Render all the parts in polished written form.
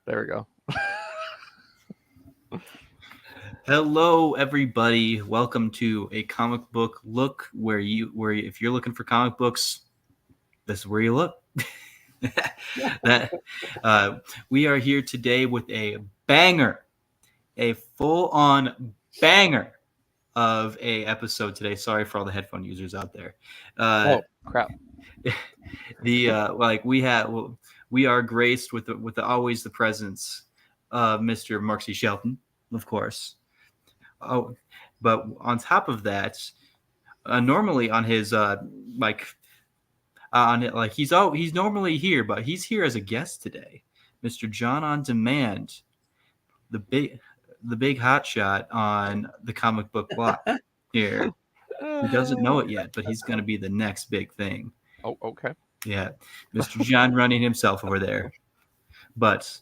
There we go. Hello, everybody. Welcome to a comic book look where if you're looking for comic books, this is where you look. We are here today with a banger, a full-on banger of a episode today. Sorry for all the headphone users out there. Oh crap! We are graced with always the presence of Mr. Mark C. Shelton, of course. Oh, but on top of that, normally on his he's normally here, but he's here as a guest today, Mr. John on Demand, the big hotshot on the comic book block here. He doesn't know it yet, but he's going to be the next big thing. Oh, okay. Yeah, Mr. John running himself over there. But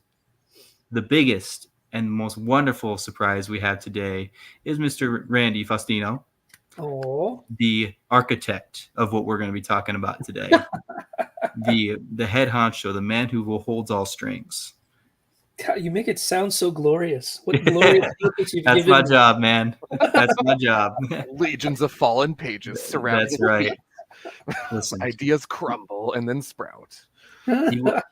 the biggest and most wonderful surprise we have today is Mr. Randy Faustino, the architect of what we're going to be talking about today. the head honcho, the man who holds all strings. God, you make it sound so glorious. What glorious you've That's given my me. job, man. That's my job. Legions of fallen pages surrounding. That's right. Listen, ideas crumble and then sprout.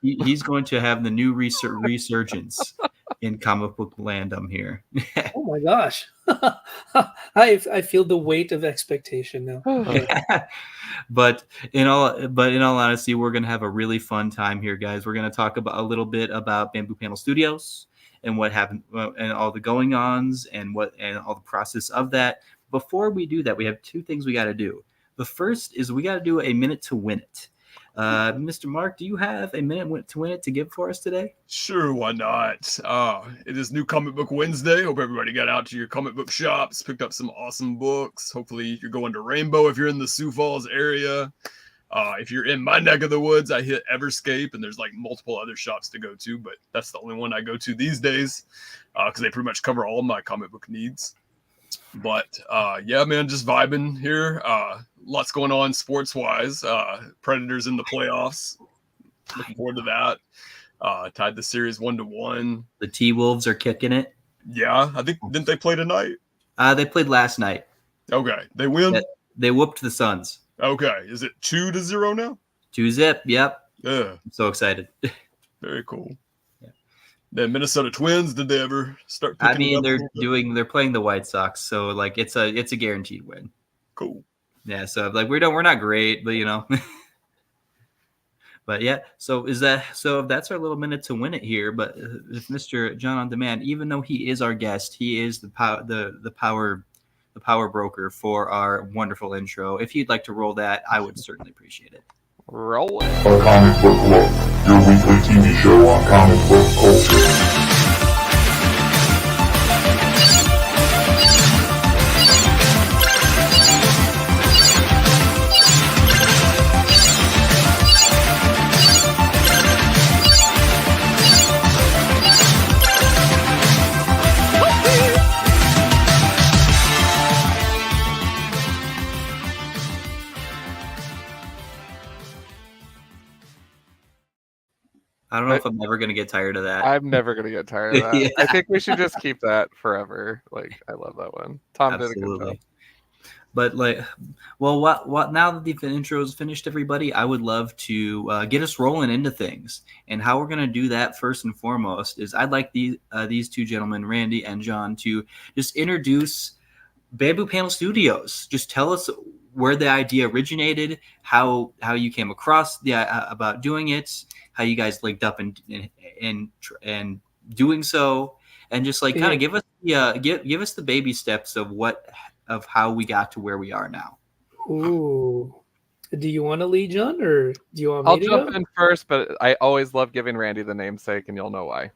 He's going to have the new resurgence in comic book land. I'm here. Oh my gosh. I feel the weight of expectation now. But in all honesty, we're going to have a really fun time here, guys. We're going to talk about a little bit about Bamboo Panel Studios and what happened and all the going-ons and all the process of that. Before we do that, we have two things we got to do. The first is we got to do a minute to win it. Mr. Mark, do you have a minute to win it to give for us today? Sure, why not? It is New Comic Book Wednesday. Hope everybody got out to your comic book shops, picked up some awesome books. Hopefully you're going to Rainbow if you're in the Sioux Falls area. If you're in my neck of the woods, I hit Everscape, and there's like multiple other shops to go to, but that's the only one I go to these days because they pretty much cover all my comic book needs. But yeah, man, just vibing here. Lots going on sports-wise. Predators in the playoffs. Looking forward to that. Tied the series 1-1. The T-Wolves are kicking it. Yeah, I think didn't they play tonight? They played last night. Okay, they win. They whooped the Suns. Okay, is it 2-0 now? 2-0. Yep. Yeah, I'm so excited. very cool. The Minnesota Twins, did they ever start picking I mean, up they're playing the White Sox, so like it's a guaranteed win. Cool. Yeah, so like we're not great, but you know. But yeah, so that's our little minute to win it here. But if Mr. John on Demand, even though he is our guest, he is the power broker for our wonderful intro. If you'd like to roll that, I would certainly appreciate it. Roll it. A Comic Book Look, your weekly TV show on comic book culture. I don't know if I'm ever going to get tired of that. I'm never going to get tired of that. Yeah. I think we should just keep that forever. Like, I love that one. Tom did a good job. But what now that the intro is finished, everybody, I would love to get us rolling into things. And how we're going to do that first and foremost is I'd like these two gentlemen, Randy and John, to just introduce Bamboo Panel Studios. Just tell us where the idea originated, how you came across about doing it, how you guys linked up and doing so, and just like kind of give us the baby steps of how we got to where we are now. Ooh. Do you want to lead, John, or do you want I'll me to jump go? in first, but I always love giving Randy the namesake, and you'll know why.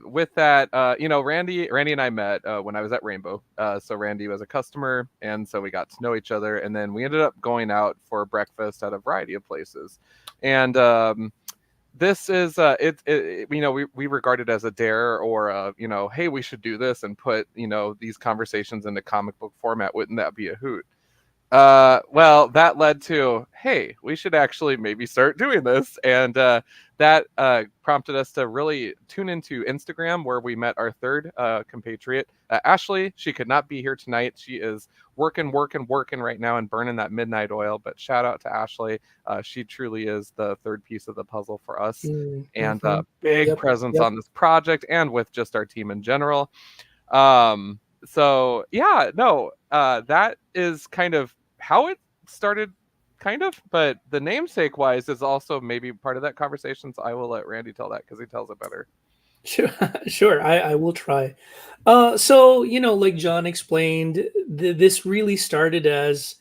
With that, Randy and I met when I was at Rainbow. So Randy was a customer, and so we got to know each other, and then we ended up going out for breakfast at a variety of places. And this is we regard it as a dare or hey, we should do this and put these conversations into comic book format. Wouldn't that be a hoot? Well, that led to, hey, we should actually maybe start doing this. And that prompted us to really tune into Instagram, where we met our third compatriot, Ashley. She could not be here tonight. She is working right now and burning that midnight oil. But shout out to Ashley. She truly is the third piece of the puzzle for us, and big Yep, presence yep. on this project and with just our team in general. So yeah, no, that is kind of how it started, kind of, but the namesake wise is also maybe part of that conversation. So I will let Randy tell that because he tells it better. Sure, sure. I will try. So like John explained, this really started as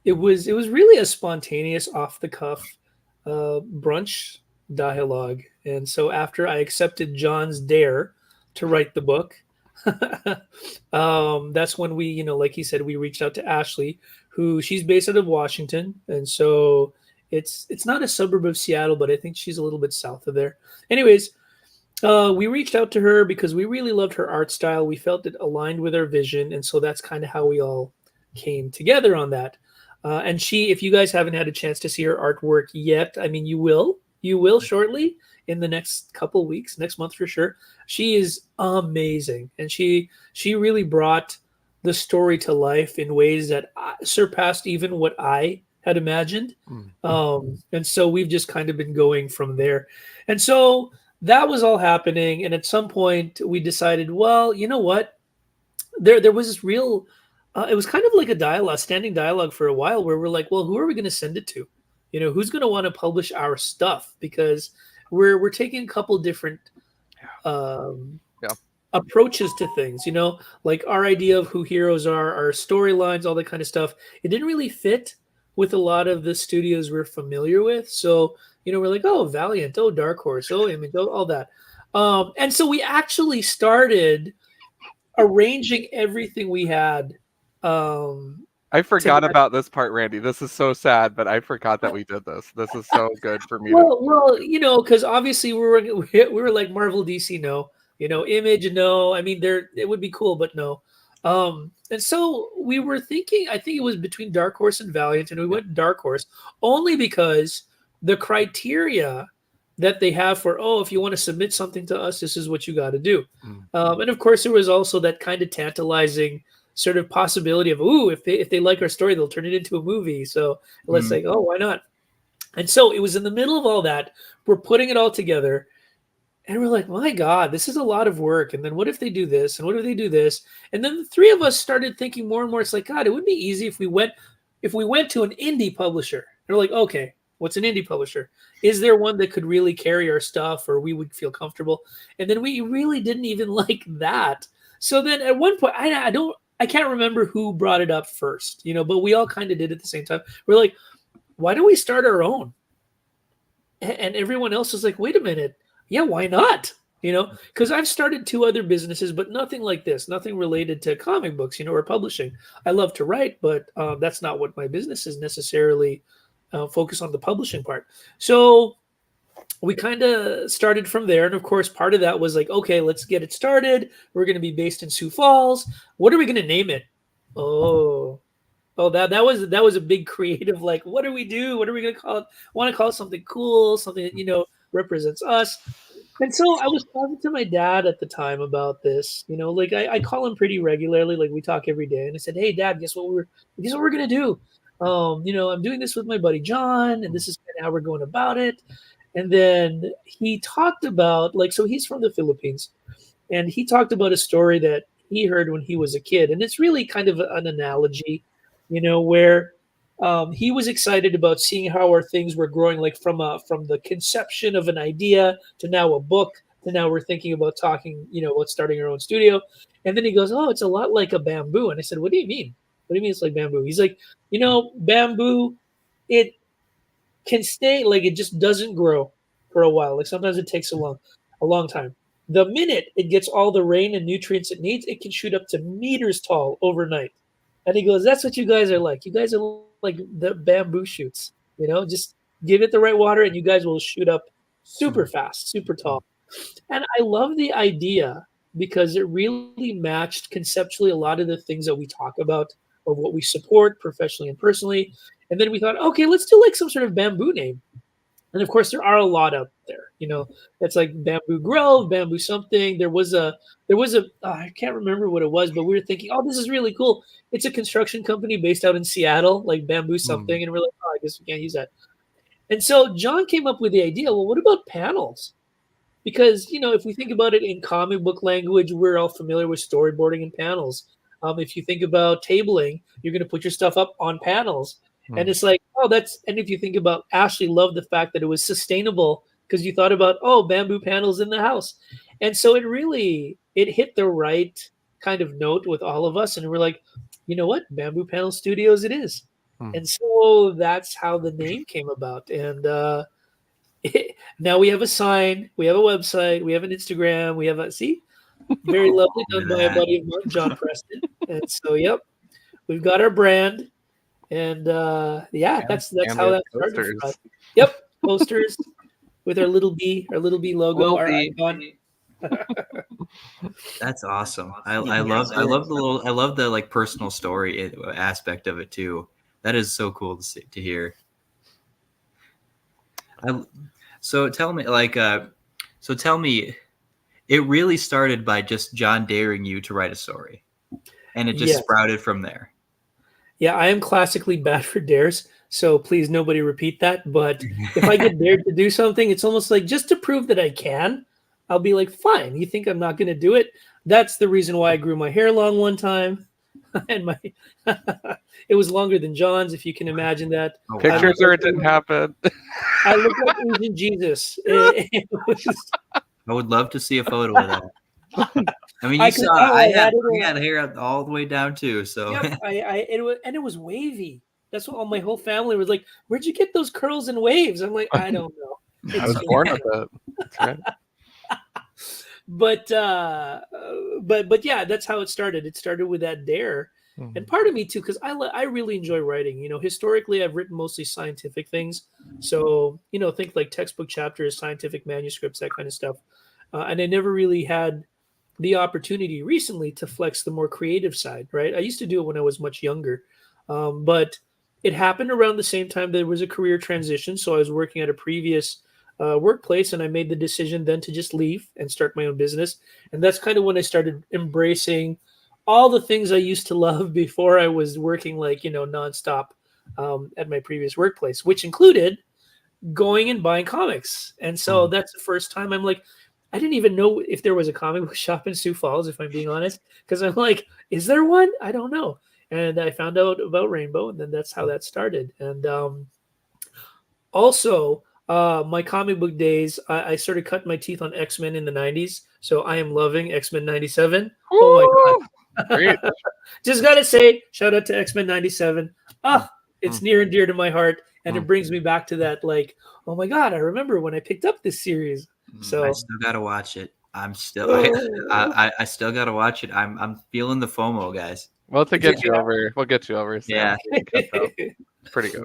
it was really a spontaneous, off the cuff brunch dialogue, and so after I accepted John's dare to write the book, that's when we, like he said, we reached out to Ashley, who she's based out of Washington, and so it's not a suburb of Seattle, but I think she's a little bit south of there. Anyways, we reached out to her because we really loved her art style. We felt it aligned with our vision, and so that's kind of how we all came together on that. And she, if you guys haven't had a chance to see her artwork yet, I mean, you will shortly in the next couple weeks, next month for sure. She is amazing, and she really brought the story to life in ways that surpassed even what I had imagined. And so we've just kind of been going from there. And so that was all happening. And at some point we decided, well, you know what? There was this real, it was kind of like a dialogue, standing dialogue for a while, where we're like, well, who are we going to send it to? Who's going to want to publish our stuff? Because we're taking a couple different approaches to things, like our idea of who heroes are, our storylines, all that kind of stuff. It didn't really fit with a lot of the studios we're familiar with. So, we're like, oh, Valiant, oh, Dark Horse, oh, Image, oh, all that. And so we actually started arranging everything we had. I forgot about this part, Randy. This is so sad, but I forgot that we did this. This is so good for me. Well, because obviously we were like Marvel, DC, no. Image, no. I mean, it would be cool, but no. And so we were thinking, I think it was between Dark Horse and Valiant, and we went Dark Horse only because the criteria that they have for, if you want to submit something to us, this is what you got to do. And of course, there was also that kind of tantalizing sort of possibility of, if they like our story, they'll turn it into a movie. So let's say, why not? And so it was in the middle of all that. We're putting it all together. And we're like, my God, this is a lot of work. And then what if they do this? And what if they do this? And then the three of us started thinking more and more. It's like, God, it would be easy if we went to an indie publisher. And we're like, okay, what's an indie publisher? Is there one that could really carry our stuff, or we would feel comfortable? And then we really didn't even like that. So then at one point, I can't remember who brought it up first, but we all kind of did at the same time. We're like, why don't we start our own? And everyone else was like, wait a minute. Yeah, why not? Because I've started 2 other businesses, but nothing like this, nothing related to comic books, or publishing. I love to write, but that's not what my business is necessarily focused on, the publishing part. So we kind of started from there. And of course, part of that was like, okay, let's get it started. We're going to be based in Sioux Falls. What are we going to name it? Oh, that was a big creative, like, what do we do? What are we going to call it? I want to call it something cool, something that, represents us. And so I was talking to my dad at the time about this, like I call him pretty regularly, like we talk every day. And I said, hey, Dad, guess what we're going to do? I'm doing this with my buddy John, and this is kind of how we're going about it. And then he talked about, so he's from the Philippines, and he talked about a story that he heard when he was a kid. And it's really kind of an analogy, where he was excited about seeing how our things were growing, like from the conception of an idea to now a book to now we're thinking about talking, about starting our own studio. And then he goes, oh, it's a lot like a bamboo. And I said, what do you mean? What do you mean it's like bamboo? He's like, bamboo, it can stay, like it just doesn't grow for a while. Like sometimes it takes a long time. The minute it gets all the rain and nutrients it needs, it can shoot up to meters tall overnight. And he goes, that's what you guys are like. You guys are like the bamboo shoots, just give it the right water and you guys will shoot up super fast, super tall. And I love the idea because it really matched conceptually a lot of the things that we talk about of what we support professionally and personally. And then we thought, okay, let's do like some sort of bamboo name. And of course, there are a lot out there. It's like Bamboo Grove, Bamboo something. There was a I can't remember what it was, but we were thinking, oh, this is really cool. It's a construction company based out in Seattle, like Bamboo something, and we're like, oh, I guess we can't use that. And so John came up with the idea. Well, what about panels? Because if we think about it in comic book language, we're all familiar with storyboarding and panels. If you think about tabling, you're going to put your stuff up on panels. And it's like, and if you think about, Ashley loved the fact that it was sustainable because you thought about, bamboo panels in the house. And so it hit the right kind of note with all of us. And we're like, you know what? Bamboo Panel Studios it is. And so that's how the name came about. And now we have a sign, we have a website, we have an Instagram, we have very lovely done by a buddy of mine, John Preston. And so, we've got our brand. And that's how that started. For us. Yep, posters with our little B logo, our icon. That's awesome. I love the like personal story aspect of it too. That is so cool to hear. So tell me, it really started by just John daring you to write a story, and it just sprouted from there. Yeah, I am classically bad for dares, so please nobody repeat that. But if I get dared to do something, it's almost like just to prove that I can, I'll be like, fine, you think I'm not going to do it? That's the reason why I grew my hair long one time. And it was longer than John's, if you can imagine that. Pictures or it didn't happen. I look like Asian Jesus. I would love to see a photo of that. I mean, I had hair all the way down too. So it was wavy. That's what all my whole family was like. Where'd you get those curls and waves? I'm like, I don't know. I was born with it. That's right. But yeah, that's how it started. It started with that dare, and part of me too, because I really enjoy writing. Historically, I've written mostly scientific things, so think like textbook chapters, scientific manuscripts, that kind of stuff. And I never really had the opportunity recently to flex the more creative side. Right, I used to do it when I was much younger, but it happened around the same time there was a career transition. So I was working at a previous workplace, and I made the decision then to just leave and start my own business. And that's kind of when I started embracing all the things I used to love before I was working nonstop at my previous workplace, which included going and buying comics. And so that's the first time I'm like, I didn't even know if there was a comic book shop in Sioux Falls, if I'm being honest, because I'm like, is there one? I don't know. And I found out about Rainbow, and then that's how that started. And also, my comic book days, I started cutting my teeth on X-Men in the 90s. So I am loving X-Men 97. Ooh, oh my God. Great. Just got to say, shout out to X-Men 97. It's near and dear to my heart. And it brings me back to that, like, oh my God, I remember when I picked up this series. So I still got to watch it. I still got to watch it. I'm feeling the FOMO, guys. We'll get you over. We'll get you over. So yeah. Pretty good.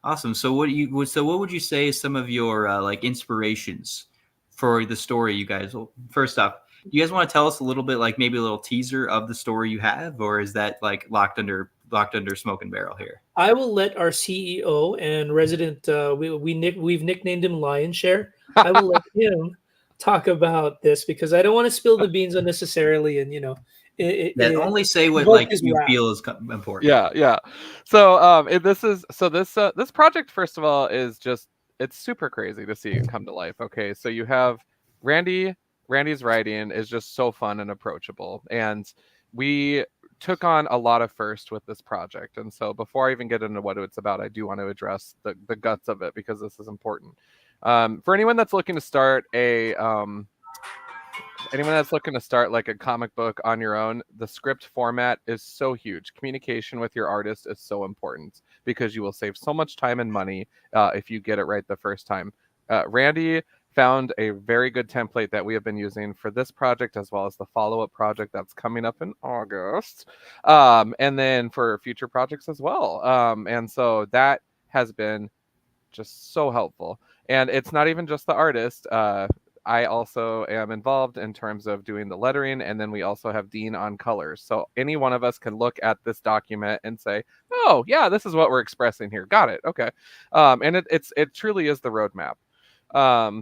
Awesome. So what would you say is some of your inspirations for the story you guys? Well, first off, you guys want to tell us a little bit, like maybe a little teaser of the story you have, or is that like locked under smoke and barrel here? I will let our CEO and resident we've nicknamed him Lion Share. I will let him talk about this because I don't want to spill the beans unnecessarily, and only say what you feel is important. Yeah. So this project, first of all, is just, it's super crazy to see it come to life. Okay, so you have Randy's writing is just so fun and approachable, and we took on a lot of first with this project. And so before I even get into what it's about, I do want to address the guts of it because this is important. For anyone that's looking to start like a comic book on your own, the script format is so huge. Communication with your artist is so important because you will save so much time and money if you get it right the first time. Randy found a very good template that we have been using for this project as well as the follow-up project that's coming up in August, and then for future projects as well. And so that has been just so helpful. And it's not even just the artist. I also am involved in terms of doing the lettering, and then we also have Dean on colors. So any one of us can look at this document and say, "Oh, yeah, this is what we're expressing here. Got it. Okay." And it truly is the roadmap.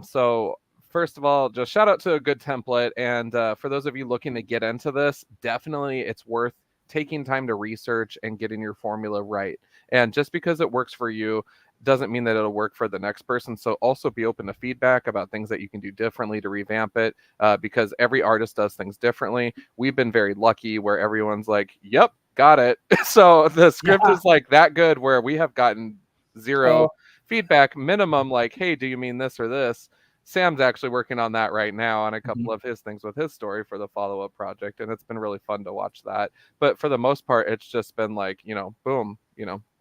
So first of all, just shout out to a good template, and for those of you looking to get into this, definitely it's worth taking time to research and getting your formula right. And just because it works for you doesn't mean that it'll work for the next person. So also be open to feedback about things that you can do differently to revamp it, because every artist does things differently. We've been very lucky where everyone's like, "Yep, got it." So the script is like that good where we have gotten zero feedback minimum, like, "Hey, do you mean this or this?" Sam's actually working on that right now on a couple of his things with his story for the follow-up project, and it's been really fun to watch that. But for the most part, it's just been like, boom,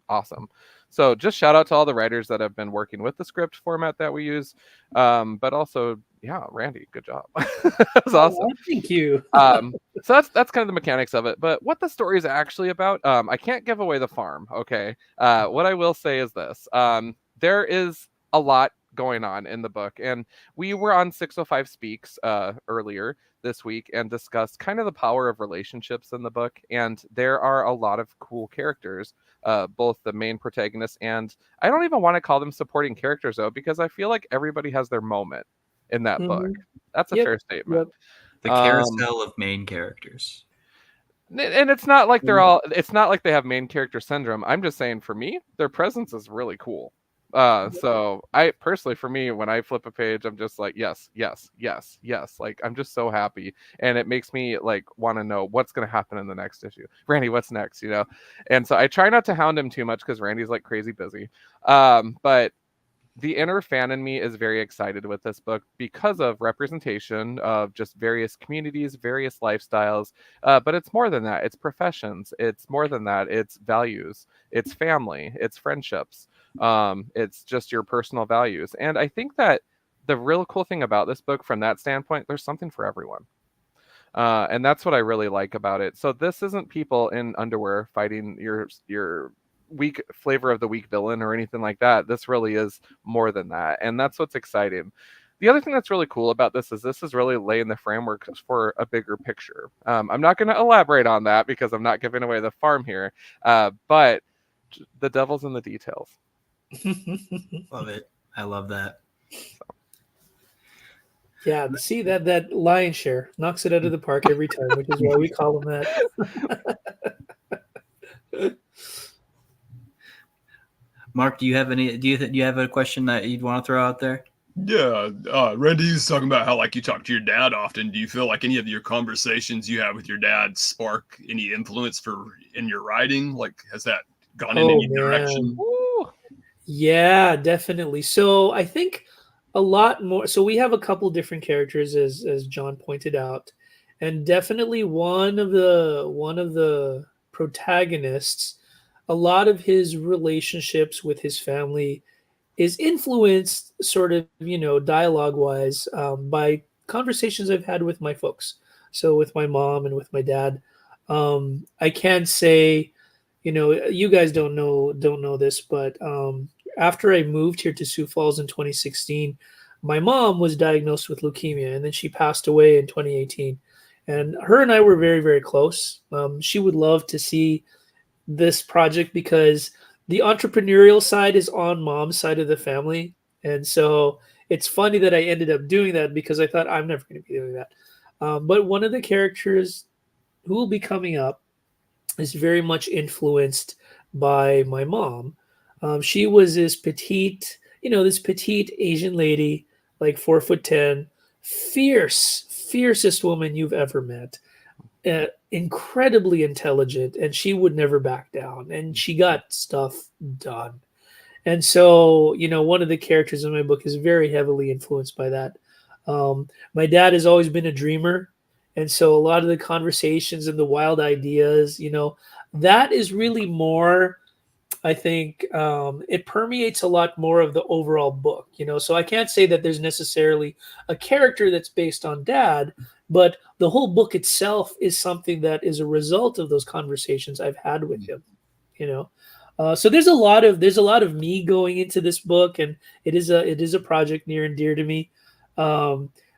awesome. So just shout out to all the writers that have been working with the script format that we use. But also, yeah, Randy, good job. That was awesome. Thank you. So that's kind of the mechanics of it. But what the story is actually about, I can't give away the farm. Okay. What I will say is this. There is a lot going on in the book, and we were on 605 Speaks earlier this week and discussed kind of the power of relationships in the book, and there are a lot of cool characters, both the main protagonist and I don't even want to call them supporting characters though, because I feel like everybody has their moment in that book. That's a fair statement. The carousel of main characters. And it's not like it's not like they have main character syndrome. I'm just saying, for me, their presence is really cool. So I personally, for me, when I flip a page, I'm just like, yes, yes, yes, yes. Like, I'm just so happy. And it makes me like want to know what's going to happen in the next issue. Randy, what's next? And so I try not to hound him too much because Randy's like crazy busy. But the inner fan in me is very excited with this book because of representation of just various communities, various lifestyles. But it's more than that. It's professions. It's more than that. It's values. It's family. It's friendships. It's just your personal values. And I think that the real cool thing about this book from that standpoint, there's something for everyone. And that's what I really like about it. So this isn't people in underwear fighting your weak flavor of the week villain or anything like that. This really is more than that. And that's what's exciting. The other thing that's really cool about this is really laying the framework for a bigger picture. I'm not going to elaborate on that because I'm not giving away the farm here. But the devil's in the details. Love it. I love that. Yeah, see that lion share knocks it out of the park every time, which is why we call them that. Mark, do you have you have a question that you'd want to throw out there? Yeah, Randy's talking about how like you talk to your dad often. Do you feel like any of your conversations you have with your dad spark any influence in your writing? Like, has that gone in any direction? Yeah, definitely. So I think a lot more. So we have a couple different characters, as John pointed out, and definitely one of the protagonists. A lot of his relationships with his family is influenced, sort of, dialogue wise, by conversations I've had with my folks. So with my mom and with my dad. I can't say, you guys don't know this, but after I moved here to Sioux Falls in 2016, my mom was diagnosed with leukemia, and then she passed away in 2018. And her and I were very, very close. She would love to see this project because the entrepreneurial side is on mom's side of the family. And so it's funny that I ended up doing that because I thought I'm never going to be doing that. But one of the characters who will be coming up is very much influenced by my mom. She was this petite Asian lady, like 4'10", fiercest woman you've ever met. Incredibly intelligent, and she would never back down, and she got stuff done. And so, one of the characters in my book is very heavily influenced by that. My dad has always been a dreamer, and so a lot of the conversations and the wild ideas, that is really more, I think, it permeates a lot more of the overall book, so I can't say that there's necessarily a character that's based on dad, but the whole book itself is something that is a result of those conversations I've had with him, so there's a lot of me going into this book, and it is a project near and dear to me.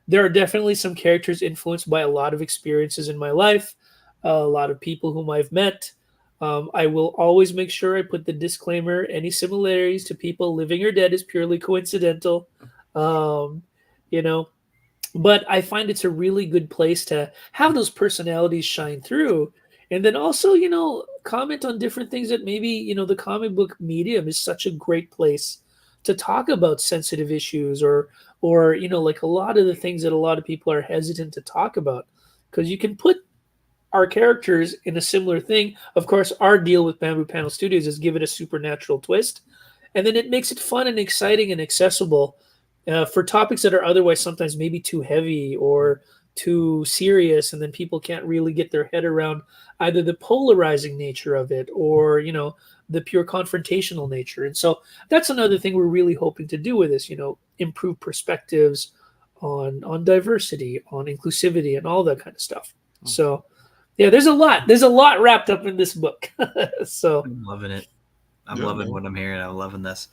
there are definitely some characters influenced by a lot of experiences in my life, a lot of people whom I've met. I will always make sure I put the disclaimer: any similarities to people living or dead is purely coincidental. Um, you know, but I find it's a really good place to have those personalities shine through. And then also, comment on different things that maybe, the comic book medium is such a great place to talk about sensitive issues or, like a lot of the things that a lot of people are hesitant to talk about. Because you can put our characters in a similar thing. Of course, our deal with Bamboo Panel Studios is give it a supernatural twist. And then it makes it fun and exciting and accessible for topics that are otherwise sometimes maybe too heavy or too serious, and then people can't really get their head around either the polarizing nature of it or the pure confrontational nature. And so that's another thing we're really hoping to do with this, improve perspectives on diversity, on inclusivity, and all that kind of stuff. So yeah, there's a lot wrapped up in this book. So I'm loving it. I'm Yeah, loving man. what I'm hearing. I'm loving this.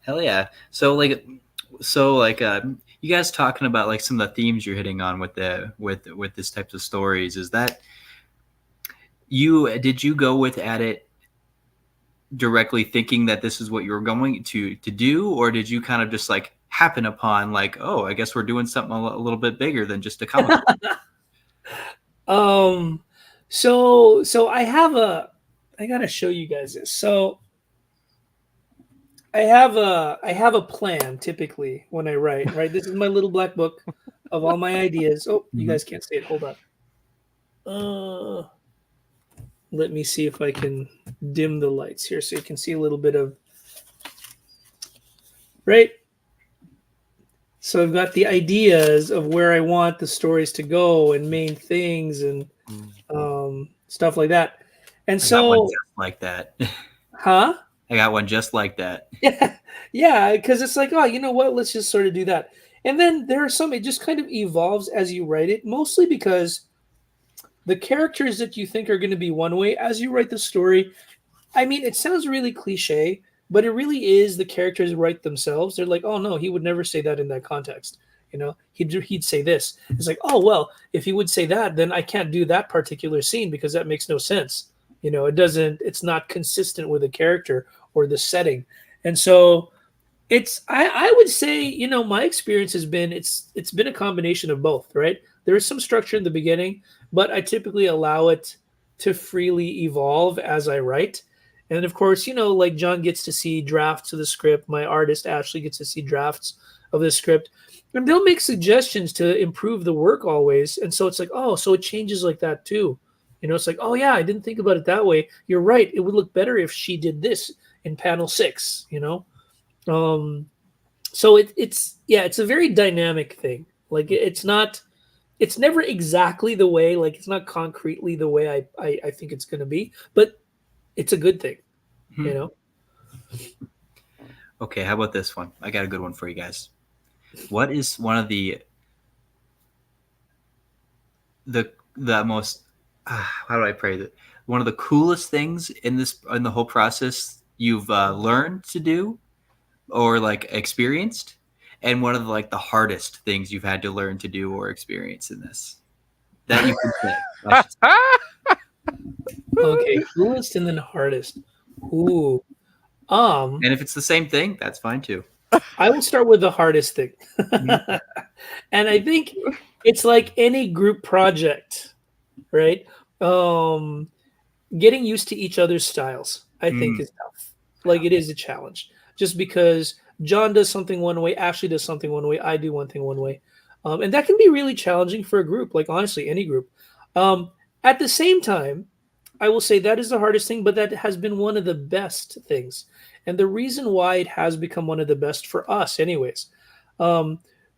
Hell yeah. So you guys talking about like some of the themes you're hitting on with this types of stories. Is that did you go at it directly thinking that this is what you were going to do, or did you kind of just like happen upon like, oh, I guess we're doing something a little bit bigger than just a comic book? So I gotta show you guys this. So I have a plan typically when I write, right? This is my little black book of all my ideas. Oh, you guys can't see it. Hold on. Let me see if I can dim the lights here so you can see a little bit of, right? So I've got the ideas of where I want the stories to go and main things and stuff like that. And I got one so, just like that. huh? I got one just like that. Yeah, because it's like, oh, you know what? Let's just sort of do that. And then there are some, it just kind of evolves as you write it, mostly because the characters that you think are going to be one way as you write the story. I mean, it sounds really cliche, but it really is the characters write themselves. They're like, oh no, he would never say that in that context. He'd say this. It's like, oh well, if he would say that, then I can't do that particular scene because that makes no sense. It's not consistent with the character or the setting. And so I would say, my experience has been it's been a combination of both, right? There is some structure in the beginning, but I typically allow it to freely evolve as I write. And of course, like John gets to see drafts of the script. My artist Ashley gets to see drafts of the script. And they'll make suggestions to improve the work always. And so it's like, oh, so it changes like that too. It's like, oh yeah, I didn't think about it that way. You're right. It would look better if she did this in panel 6, So it's a very dynamic thing. Like it's never exactly the way, like it's not concretely the way I think it's going to be, but it's a good thing, Okay, how about this one? I got a good one for you guys. What is one of the most how do I pray that one of the coolest things in the whole process you've learned to do or like experienced, and one of the hardest things you've had to learn to do or experience in this that you can say? I should say. Okay, coolest and then hardest. Ooh. And if it's the same thing, that's fine too. I will start with the hardest thing. And I think it's like any group project, right? Getting used to each other's styles, I think, is tough. Like it is a challenge. Just because John does something one way, Ashley does something one way, I do one thing one way. And that can be really challenging for a group, like honestly, any group. At the same time, I will say that is the hardest thing, but that has been one of the best things. And the reason why it has become one of the best for us, anyways,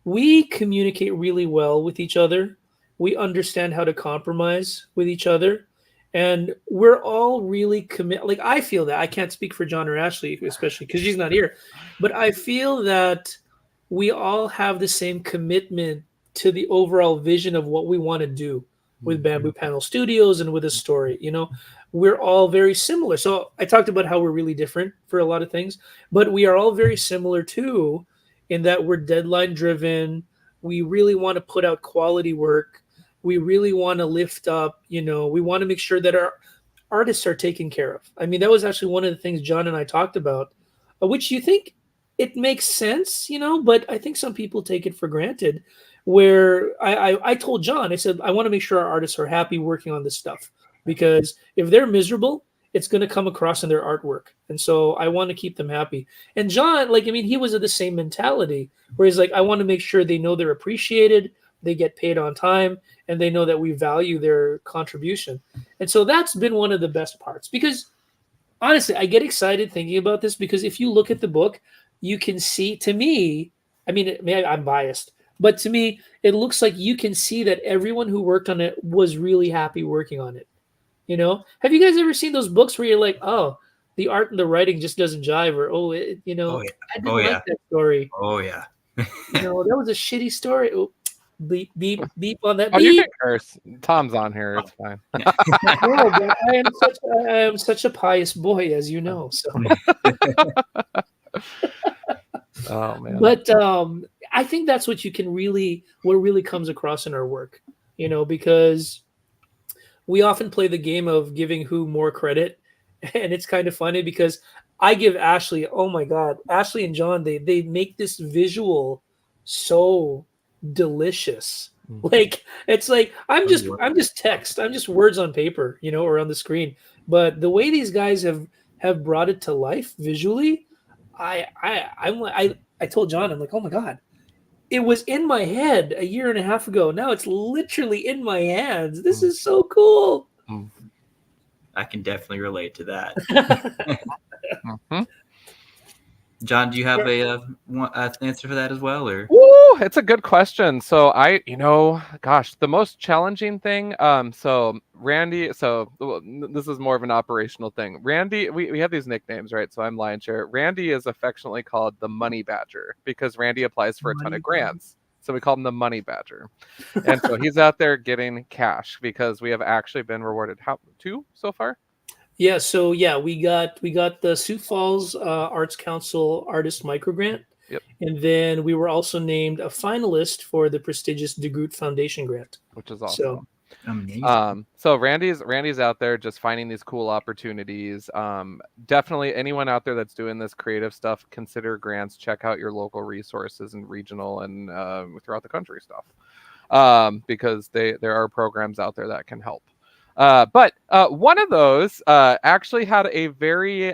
we communicate really well with each other. We understand how to compromise with each other. And we're all really committed. Like, I feel that. I can't speak for John or Ashley, especially because she's not here. But I feel that we all have the same commitment to the overall vision of what we want to do with Bamboo Panel Studios and with a story. We're all very similar. So I talked about how we're really different for a lot of things, but we are all very similar too, in that we're deadline driven. We really want to put out quality work. We really want to lift up, we want to make sure that our artists are taken care of. I mean, that was actually one of the things John and I talked about, which you think it makes sense, but I think some people take it for granted. Where I told John, I said, I want to make sure our artists are happy working on this stuff, because if they're miserable, it's going to come across in their artwork. And so I want to keep them happy. And John, he was of the same mentality where he's like, I want to make sure they know they're appreciated, they get paid on time, and they know that we value their contribution. And so that's been one of the best parts, because honestly, I get excited thinking about this, because if you look at the book, you can see, to me, I'm biased, but to me, it looks like you can see that everyone who worked on it was really happy working on it. Have you guys ever seen those books where you're like, oh, the art and the writing just doesn't jive, or Oh, yeah. I didn't like that story. Oh yeah. That was a shitty story. Oh, beep beep beep on that. Oh, you Beep. can curse. Tom's on here. It's fine. No, but I am such a pious boy, as you know. So, Oh man. but I think that's what what really comes across in our work, because we often play the game of giving who more credit, and it's kind of funny because I give Ashley, oh my God, Ashley and John, they make this visual so delicious. Like, it's like I'm just text, I'm just words on paper, or on the screen. But the way these guys have brought it to life visually, I told John, I'm like, oh my God, it was in my head a year and a half ago. Now it's literally in my hands. This is so cool. I can definitely relate to that. Mm-hmm. John, do you have an answer for that as well, or? Woo, it's a good question. So the most challenging thing. So Randy. This is more of an operational thing. Randy, we have these nicknames, right? So I'm Lion Chair. Randy is affectionately called the Money Badger because Randy applies for a ton of grants. So we call him the Money Badger, and so he's out there getting cash because we have actually been rewarded. How 2 so far? Yeah, so we got the Sioux Falls Arts Council Artist Microgrant. Yep. And then we were also named a finalist for the prestigious DeGroote Foundation grant. Which is awesome. Amazing. So Randy's out there just finding these cool opportunities. Definitely anyone out there that's doing this creative stuff, consider grants, check out your local resources and regional and throughout the country stuff. Because there are programs out there that can help. But one of those actually had a very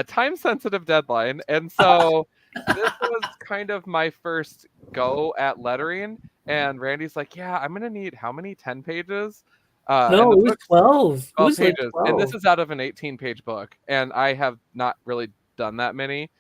time-sensitive deadline, and so this was kind of my first go at lettering. And Randy's like, "Yeah, I'm gonna need how many 10 pages?" No, it was 12. 12 pages, pages, and this is out of an 18-page book, and I have not really done that many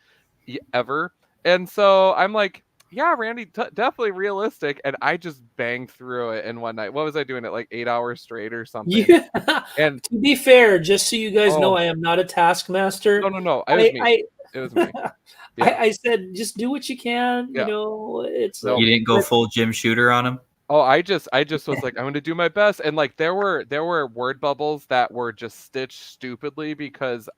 ever. And so I'm like, yeah, Randy, definitely realistic. And I just banged through it in one night. What was I doing? It like 8 hours straight or something? Yeah. And to be fair, just so you guys know, I am not a taskmaster. No. It was me. Yeah. I said, just do what you can. Yeah. It's you didn't go full Jim Shooter on him. Oh, I just was like, I'm going to do my best. And like, there were word bubbles that were just stitched stupidly because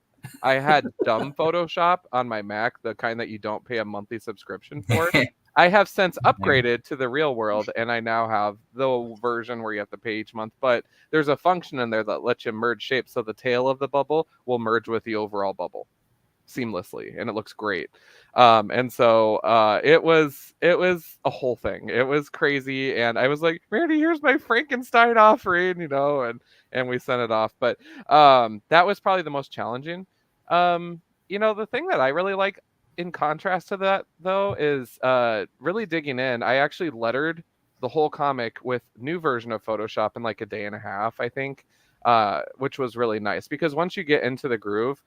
I had dumb Photoshop on my Mac, the kind that you don't pay a monthly subscription for. I have since upgraded to the real world, and I now have the version where you have to pay each month. But there's a function in there that lets you merge shapes, so the tail of the bubble will merge with the overall bubble seamlessly, and it looks great. And so it was a whole thing. It was crazy, and I was like, Randy, here's my Frankenstein offering, and we sent it off. But that was probably the most challenging. The thing that I really like, in contrast to that, though, is really digging in. I actually lettered the whole comic with new version of Photoshop in like a day and a half, I think, which was really nice because once you get into the groove,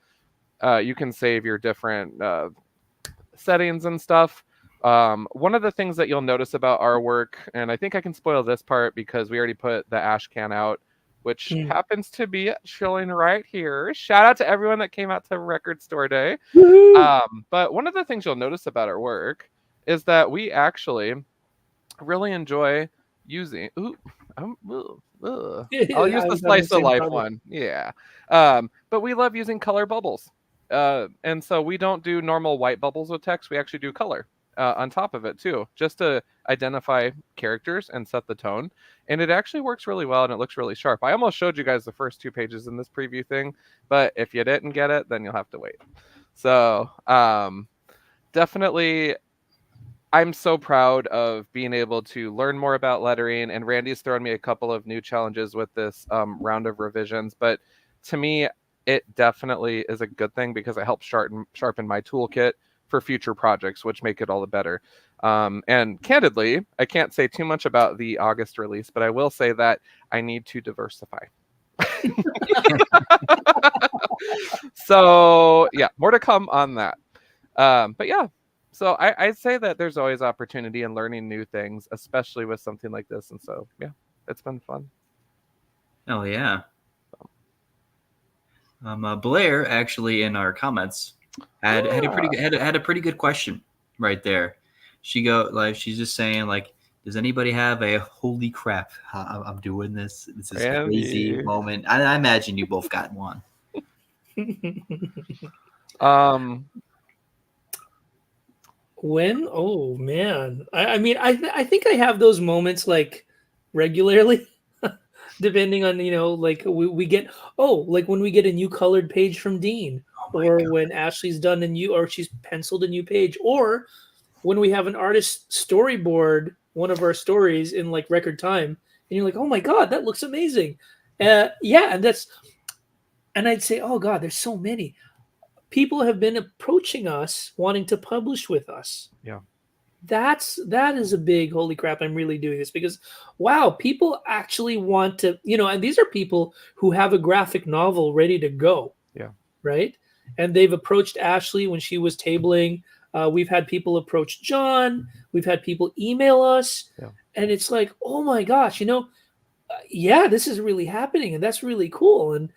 you can save your different settings and stuff. One of the things that you'll notice about our work, and I think I can spoil this part because we already put the ash can out, which happens to be chilling right here. Shout out to everyone that came out to Record Store Day. But one of the things you'll notice about our work is that we actually really enjoy using. I'll use the slice of life one. Yeah. But we love using color bubbles. And so we don't do normal white bubbles with text. We actually do color. on top of it too, just to identify characters and set the tone. And it actually works really well, and it looks really sharp. I almost showed you guys the first 2 pages in this preview thing, but if you didn't get it, then you'll have to wait. So definitely, I'm so proud of being able to learn more about lettering, and Randy's thrown me a couple of new challenges with this round of revisions. But to me, it definitely is a good thing because it helps sharpen my toolkit for future projects, which make it all the better. And candidly, I can't say too much about the August release, but I will say that I need to diversify. So yeah, more to come on that. But yeah, so I'd say that there's always opportunity in learning new things, especially with something like this. And so yeah, it's been fun. Oh yeah. Blair actually in our comments had a pretty good question right there. She's just saying like, does anybody have a holy crap? I'm doing this. This is a crazy moment. I imagine you both got one. When? Oh man, I mean, I think I have those moments like regularly, depending on like we get like when we get a new colored page from Dean, or when Ashley's done or she's penciled a new page, or when we have an artist storyboard one of our stories in like record time, and you're like, oh my god, that looks amazing. Yeah, and I'd say, oh god, there's so many. People have been approaching us wanting to publish with us. Yeah. That is a big holy crap, I'm really doing this, because wow, people actually want to, and these are people who have a graphic novel ready to go. Yeah. Right. And they've approached Ashley when she was tabling. We've had people approach John. We've had people email us. Yeah. And it's like, oh my gosh, yeah, this is really happening, and that's really cool. And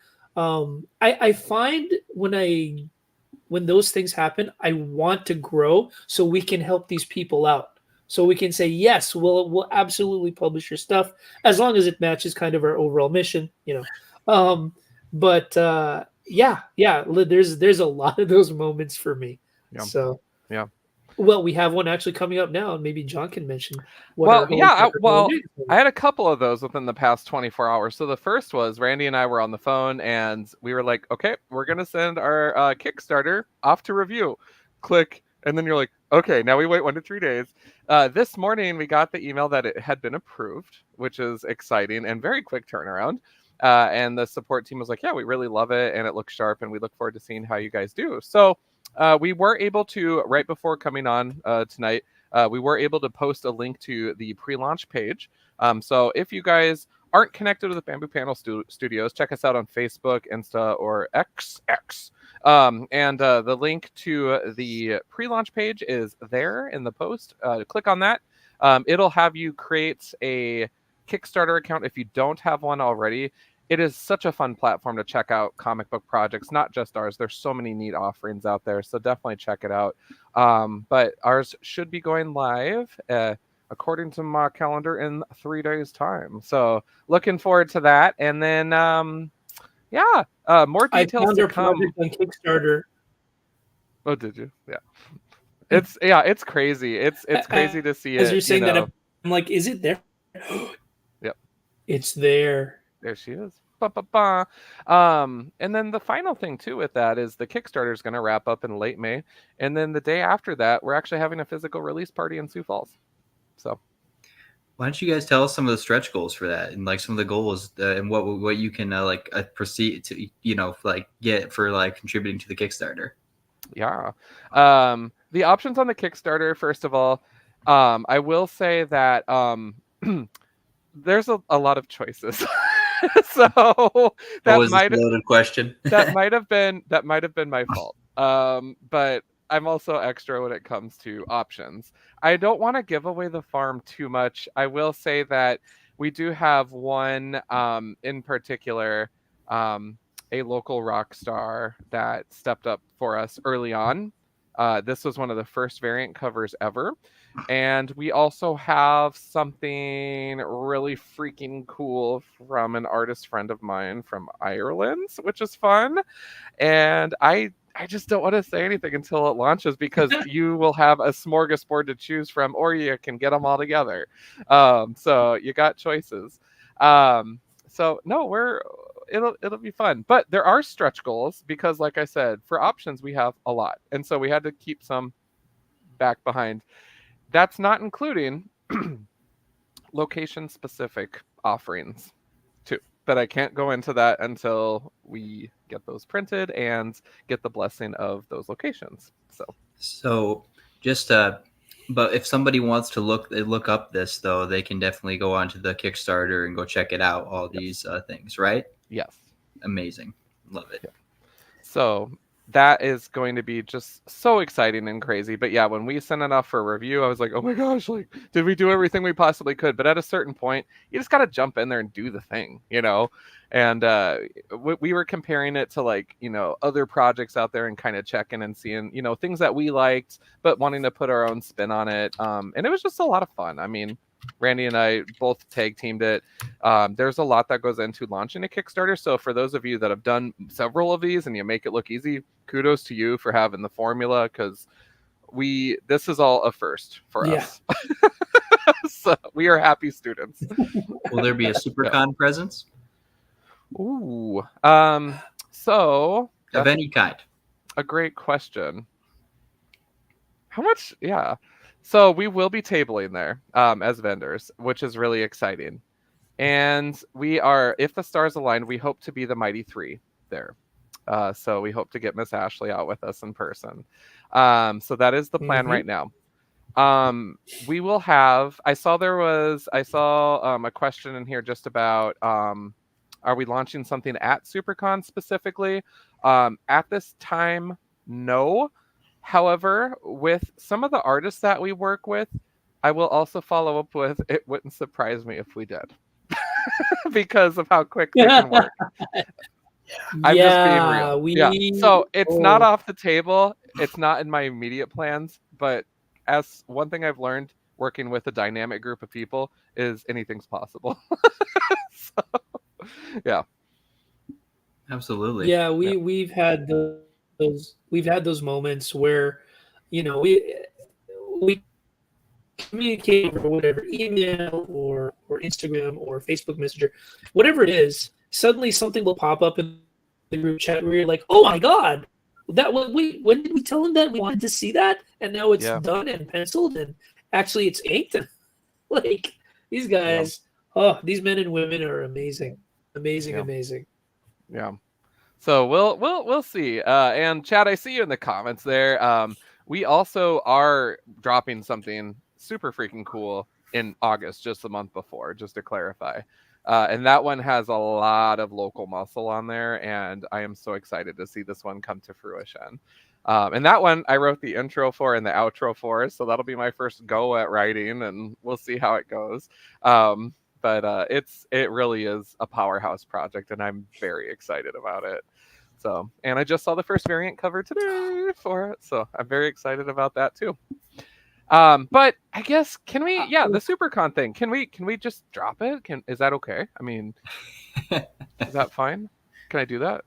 I find when those things happen, I want to grow so we can help these people out. So we can say, yes, we'll absolutely publish your stuff as long as it matches kind of our overall mission, But yeah, there's a lot of those moments for me. Yeah. So yeah. Well, we have one actually coming up now, and maybe John can mention. I had a couple of those within the past 24 hours. So the first was Randy and I were on the phone, and we were like, okay, we're going to send our Kickstarter off to review. Click. And then you're like, okay, now we wait 1 to 3 days. This morning, we got the email that it had been approved, which is exciting and very quick turnaround. And the support team was like, yeah, we really love it, and it looks sharp, and we look forward to seeing how you guys do. So we were able to, right before coming on tonight, we were able to post a link to the pre-launch page. So if you guys aren't connected with Bamboo Panel Studios, check us out on Facebook, Insta, or X. And the link to the pre-launch page is there in the post. Click on that. It'll have you create a Kickstarter account if you don't have one already. It is such a fun platform to check out comic book projects, not just ours. There's so many neat offerings out there, so definitely check it out. But ours should be going live, according to my calendar, in 3 days' time. So looking forward to that. And then, more details to come. Project on Kickstarter. Oh, did you? Yeah. It's crazy. It's crazy to see it. As you're saying that, I'm like, is it there? Yep. It's there. There she is. And then the final thing too with that is the Kickstarter is going to wrap up in late May, and then the day after that, we're actually having a physical release party in Sioux Falls. So, why don't you guys tell us some of the stretch goals for that, and like some of the goals and what you can proceed to get for contributing to the Kickstarter? Yeah. The options on the Kickstarter, first of all, I will say that there's a lot of choices. So that might have loaded question. that might have been my fault. But I'm also extra when it comes to options. I don't want to give away the farm too much. I will say that we do have one in particular, a local rock star that stepped up for us early on. This was one of the first variant covers ever. And we also have something really freaking cool from an artist friend of mine from Ireland, which is fun. And I I just don't want to say anything until it launches because you will have a smorgasbord to choose from, or you can get them all together. So you got choices. So no, it'll be fun. But there are stretch goals because, like I said, for options we have a lot, and so we had to keep some back behind. That's not including location specific offerings too. But I can't go into that until we get those printed and get the blessing of those locations. So just but if somebody wants to look up this though, they can definitely go onto the Kickstarter and go check it out. All these things, right? Yes. Amazing, love it. Yeah. So that is going to be just so exciting and crazy. But yeah, when we sent it off for review, I was like, oh my gosh, like, did we do everything we possibly could? But at a certain point, you just got to jump in there and do the thing, you know? And we were comparing it to like, you know, other projects out there and kind of checking and seeing, you know, things that we liked, but wanting to put our own spin on it. And it was just a lot of fun. I mean, Randy and I both tag teamed it. There's a lot that goes into launching a Kickstarter. So for those of you that have done several of these and you make it look easy, kudos to you for having the formula, because this is all a first for us. So we are happy students. Will there be a SuperCon presence? Ooh. So Of any kind. a great question. How much? Yeah. So we will be tabling there as vendors, which is really exciting. And we are, if the stars align, we hope to be the Mighty Three there. So we hope to get Miss Ashley out with us in person. So that is the plan right now. We will have, I saw a question in here just about, are we launching something at SuperCon specifically? At this time, no. However, with some of the artists that we work with, I will also follow up with, it wouldn't surprise me if we did. Because of how quick they can work. I'm just being real. So it's not off the table. It's not in my immediate plans. But as one thing I've learned working with a dynamic group of people is anything's possible. So, yeah. Absolutely. Yeah, we've had those moments where, you know, we communicate over whatever, email or Instagram or Facebook Messenger, whatever it is. Suddenly something will pop up in the group chat where you're like, oh my god, when did we tell them that we wanted to see that, and now it's done and penciled and actually it's inked. Like, these guys, these men and women are amazing. Yeah. So we'll see. And Chad, I see you in the comments there. We also are dropping something super freaking cool in August, just a month before, just to clarify. And that one has a lot of local muscle on there, and I am so excited to see this one come to fruition. And that one I wrote the intro for and the outro for, so that'll be my first go at writing, and we'll see how it goes. But it really is a powerhouse project, and I'm very excited about it. So, and I just saw the first variant cover today for it, so I'm very excited about that too. But I guess the SuperCon thing, can we just drop it? Is that okay? I mean, is that fine? Can I do that?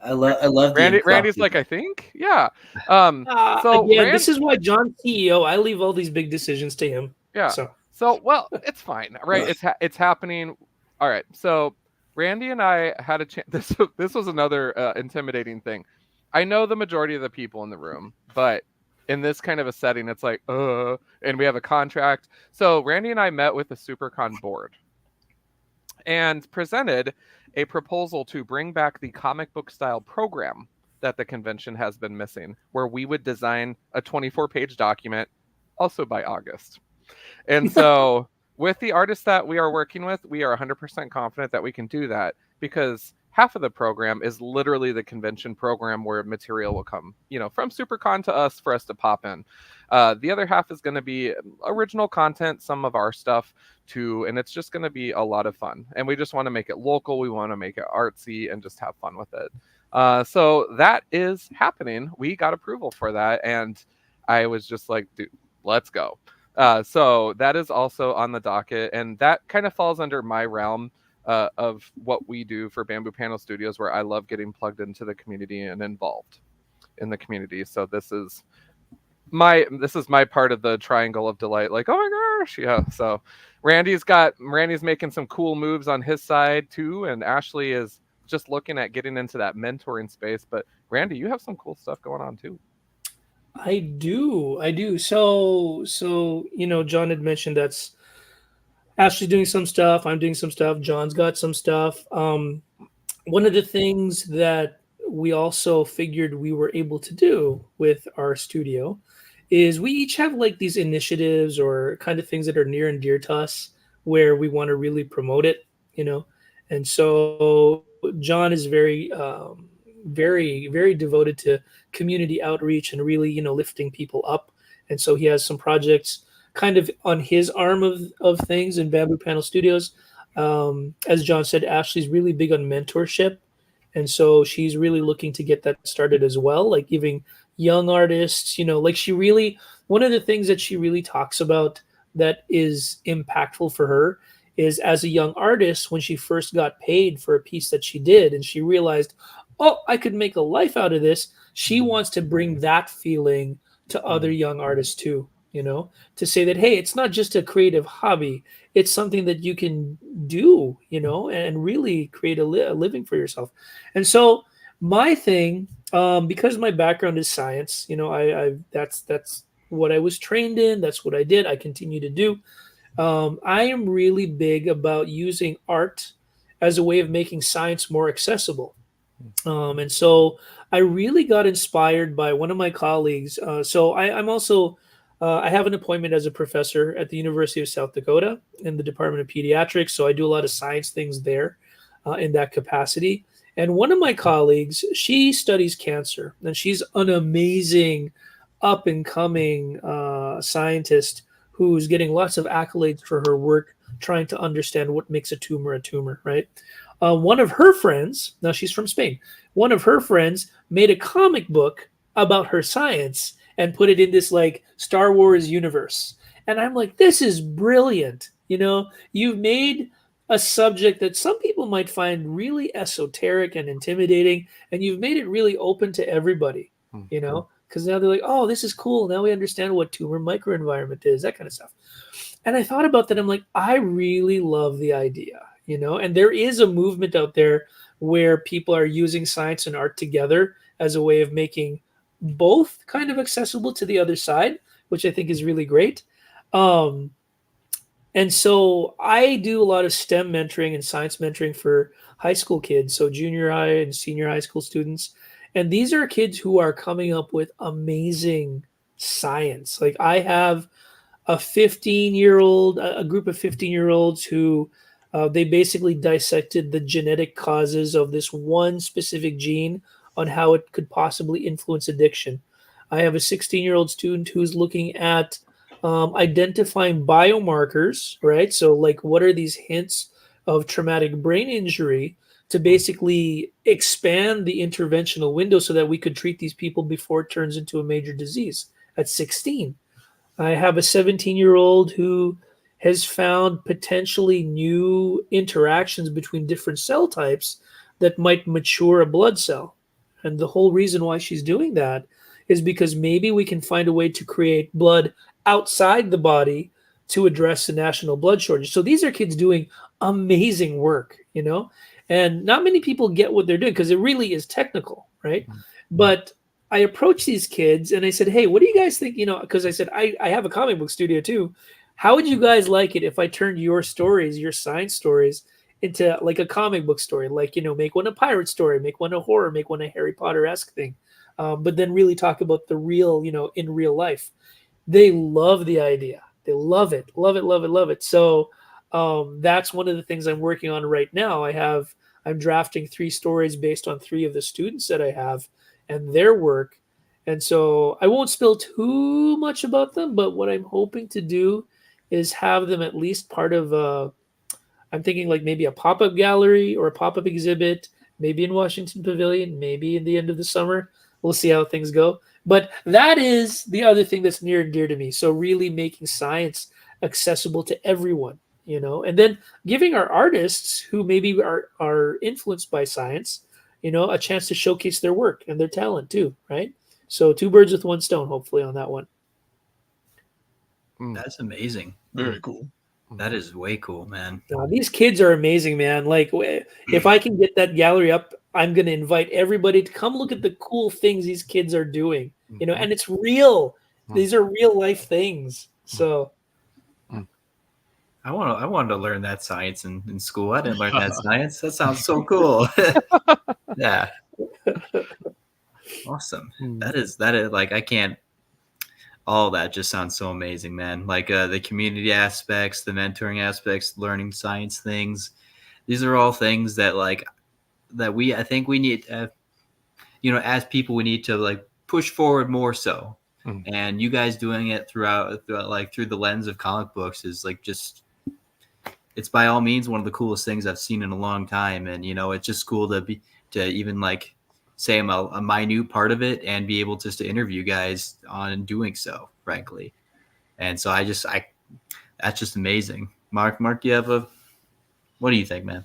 I love Randy's like, I think, yeah. This is why John's CEO. I leave all these big decisions to him. Yeah. So well, it's fine, right? It's happening. All right. So Randy and I had a chance. This was another intimidating thing. I know the majority of the people in the room, but in this kind of a setting, it's like, and we have a contract. So Randy and I met with the SuperCon board and presented a proposal to bring back the comic book style program that the convention has been missing, where we would design a 24-page document also by August. And so with the artists that we are working with, we are 100% confident that we can do that, because half of the program is literally the convention program where material will come, from SuperCon to us for us to pop in. The other half is going to be original content, some of our stuff too, and it's just going to be a lot of fun. And we just want to make it local. We want to make it artsy and just have fun with it. So that is happening. We got approval for that, and I was just like, dude, let's go. So that is also on the docket, and that kind of falls under my realm of what we do for Bamboo Panel Studios, where I love getting plugged into the community and involved in the community. So this is my part of the triangle of delight. Like, oh my gosh, yeah. So Randy's making some cool moves on his side too, and Ashley is just looking at getting into that mentoring space. But Randy, you have some cool stuff going on too. I do. So John had mentioned that's Ashley's doing some stuff. I'm doing some stuff. John's got some stuff. One of the things that we also figured we were able to do with our studio is we each have like these initiatives or kind of things that are near and dear to us where we want to really promote it, And so John is very, very devoted to community outreach and really, lifting people up. And so he has some projects kind of on his arm of things in Bamboo Panel Studios. As John said, Ashley's really big on mentorship. And so she's really looking to get that started as well, like giving young artists, one of the things that she really talks about that is impactful for her is as a young artist, when she first got paid for a piece that she did and she realized, oh, I could make a life out of this. She wants to bring that feeling to other young artists too, to say that, hey, it's not just a creative hobby. It's something that you can do, and really create a living for yourself. And so my thing, because my background is science, that's what I was trained in. That's what I did. I continue to do. I am really big about using art as a way of making science more accessible. And so I really got inspired by one of my colleagues. I'm also, I have an appointment as a professor at the University of South Dakota in the Department of Pediatrics. So I do a lot of science things there in that capacity. And one of my colleagues, she studies cancer, and she's an amazing up and coming scientist who's getting lots of accolades for her work, trying to understand what makes a tumor, right? One of her friends, now she's from Spain, one of her friends made a comic book about her science and put it in this like Star Wars universe. And I'm like, this is brilliant. You've made a subject that some people might find really esoteric and intimidating, and you've made it really open to everybody, because now they're like, oh, this is cool. Now we understand what tumor microenvironment is, that kind of stuff. And I thought about that. I'm like, I really love the idea, and there is a movement out there where people are using science and art together as a way of making both kind of accessible to the other side, which I think is really great. And so I do a lot of STEM mentoring and science mentoring for high school kids, so junior high and senior high school students. And these are kids who are coming up with amazing science. Like I have a group of 15-year-olds who they basically dissected the genetic causes of this one specific gene on how it could possibly influence addiction. I have a 16-year-old student who's looking at identifying biomarkers, right? So like what are these hints of traumatic brain injury to basically expand the interventional window so that we could treat these people before it turns into a major disease at 16. I have a 17-year-old who has found potentially new interactions between different cell types that might mature a blood cell. And the whole reason why she's doing that is because maybe we can find a way to create blood outside the body to address the national blood shortage. So these are kids doing amazing work, and not many people get what they're doing because it really is technical, right? Mm-hmm. But I approached these kids and I said, hey, what do you guys think? Because I said, I have a comic book studio too. How would you guys like it if I turned your stories, your science stories, into like a comic book story? Like, make one a pirate story, make one a horror, make one a Harry Potter-esque thing. But then really talk about the real, in real life. They love the idea. They love it. So that's one of the things I'm working on right now. I'm drafting 3 stories based on 3 of the students that I have and their work. And so I won't spill too much about them, but what I'm hoping to do is have them at least part of I'm thinking like maybe a pop-up gallery or a pop-up exhibit, maybe in Washington Pavilion, maybe in the end of the summer. We'll see how things go. But that is the other thing that's near and dear to me. So really making science accessible to everyone, you know, and then giving our artists who maybe are influenced by science, you know, a chance to showcase their work and their talent too, right? So two birds with one stone, hopefully, on that one. That's amazing. Very cool. That is way cool, man. These kids are amazing, man. Like, if I can get that gallery up, I'm going to invite everybody to come look at the cool things these kids are doing, you know, and it's real. These are real life things. So I wanted to learn that science in school. I didn't learn that science. That sounds so cool. Yeah. Awesome. That is like, I can't, all that just sounds so amazing, man. Like the community aspects, the mentoring aspects, learning science things. These are all things that I think we need, you know, as people, we need to like push forward more so. And you guys doing it throughout like through the lens of comic books is like it's by all means one of the coolest things I've seen in a long time. And, you know, it's just cool to even like say I'm a minute part of it and be able just to interview guys on doing so, frankly. And so that's just amazing. Mark, do you have what do you think, man?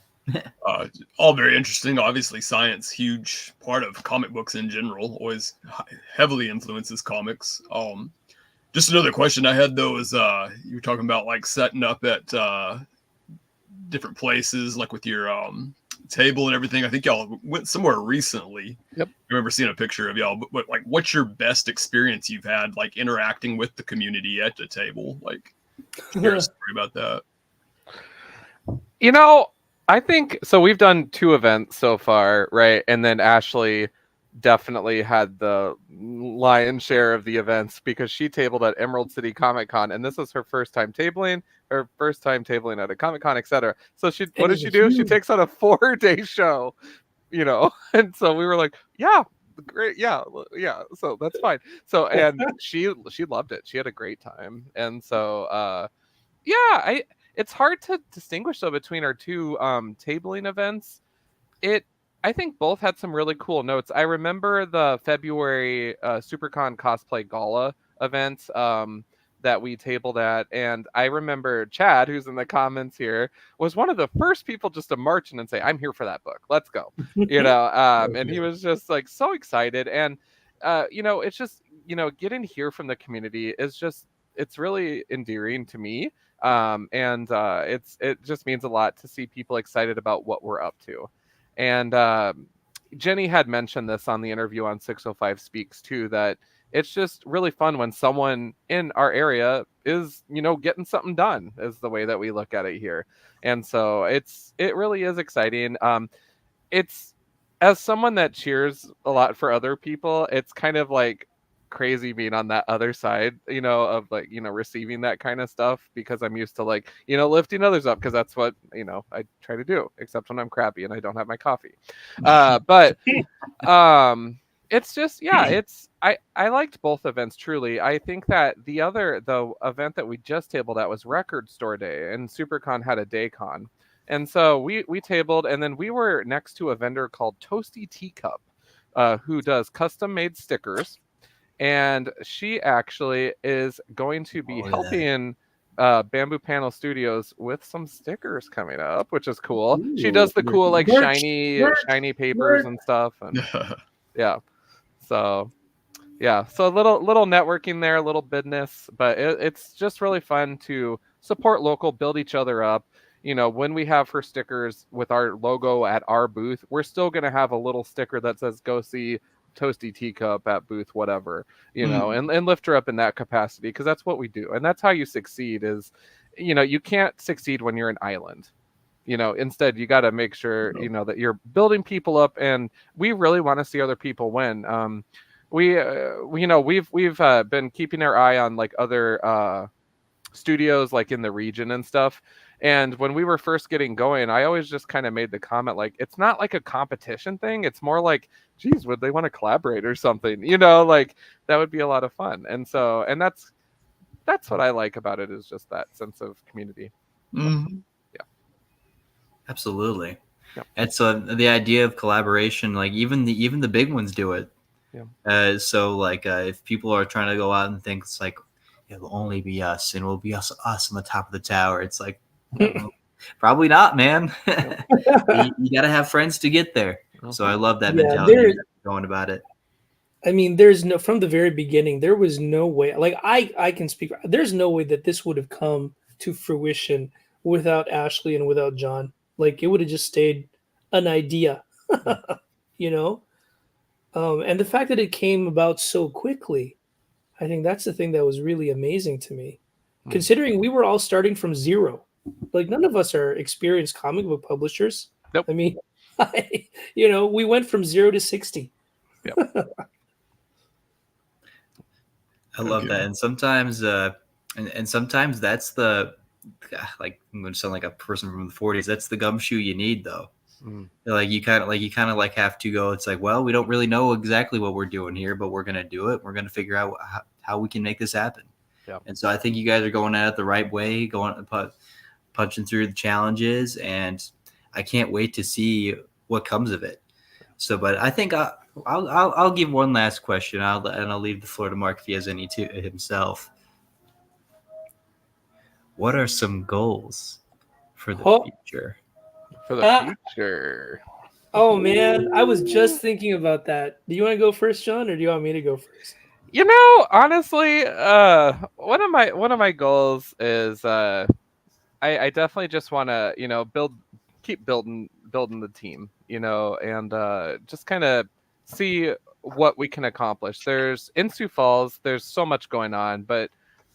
All very interesting. Obviously, science, huge part of comic books in general, always heavily influences comics. Just another question I had though is you were talking about like setting up at different places, like with your table and everything. I think y'all went somewhere recently. Yep. I remember seeing a picture of y'all, but like, what's your best experience you've had like interacting with the community at the table? Like, hear a story about that. You know, I think so. We've done 2 events so far, right? And then Ashley definitely had the lion's share of the events because she tabled at Emerald City Comic Con, and this was her first time tabling at a Comic Con, etc. So what does she do? She takes on a 4-day show, you know, and so we were like, yeah, great, yeah. So that's fine. So and she loved it. She had a great time, and so it's hard to distinguish though between our 2 tabling events. I think both had some really cool notes. I remember the February SuperCon cosplay gala event that we tabled at, and I remember Chad, who's in the comments here, was one of the first people just to march in and say, "I'm here for that book. Let's go," you know. And he was just like so excited, and you know, it's just, you know, getting to hear from the community it's really endearing to me. And it just means a lot to see people excited about what we're up to. And Jenny had mentioned this on the interview on 605 Speaks too, that it's just really fun when someone in our area is, you know, getting something done, is the way that we look at it here. And so it really is exciting. It's, as someone that cheers a lot for other people, it's kind of like crazy being on that other side, you know, of like, you know, receiving that kind of stuff, because I'm used to like, you know, lifting others up, because that's what, you know, I try to do, except when I'm crappy and I don't have my coffee. But it's just, yeah, I liked both events truly. I think that the event that we just tabled at was Record Store Day, and SuperCon had a day con. And so we tabled, and then we were next to a vendor called Toasty Teacup, who does custom made stickers. And she actually is going to be helping Bamboo Panel Studios with some stickers coming up, which is cool. Ooh, she does the cool like shiny papers and stuff. And yeah. So a little networking there, a little business, but it's just really fun to support local, build each other up. You know, when we have her stickers with our logo at our booth, we're still going to have a little sticker that says, "Go see Toasty Teacup at booth whatever," you know, and lift her up in that capacity, because that's what we do. And that's how you succeed is, you know, you can't succeed when you're an island. You know, instead you got to make sure, you know, that you're building people up, and we really want to see other people win. We you know, we've been keeping our eye on like other studios like in the region and stuff. And when we were first getting going, I always just kind of made the comment, like, it's not like a competition thing. It's more like, geez, would they want to collaborate or something? You know, like that would be a lot of fun. And so, and that's what I like about it, is just that sense of community. Mm-hmm. Yeah, absolutely. Yep. And so the idea of collaboration, like even the big ones do it. Yeah. So like if people are trying to go out and think it's like, it'll only be us and we'll be us on the top of the tower, it's like, Probably not, man. You got to have friends to get there. So I love that Yeah, mentality there- you're going about it. I mean, there's no, from the very beginning, there was no way, like I can speak, there's no way that this would have come to fruition without Ashley and without John. Like it would have just stayed an idea, you know? And the fact that it came about so quickly, I think that's the thing that was really amazing to me. Considering we were all starting from zero. Like none of us are experienced comic book publishers. Nope. I mean, we went from 0 to 60. I love that. And sometimes, and sometimes that's the, like, I'm going to sound like a person from the 40s. That's the gumshoe you need, though. Like you kind of have to go. It's like, well, we don't really know exactly what we're doing here, but we're going to do it. We're going to figure out how we can make this happen. Yeah. And so I think you guys are going at it the right way, punching through the challenges, and I can't wait to see what comes of it. So, but I think I'll give one last question. I'll leave the floor to Mark if he has any to himself. What are some goals for the future? For the future. Oh man, I was just thinking about that. Do you want to go first, John, or do you want me to go first? Honestly, one of my goals is I definitely just want to keep building the team, and just kind of see what we can accomplish. In Sioux Falls, there's so much going on, but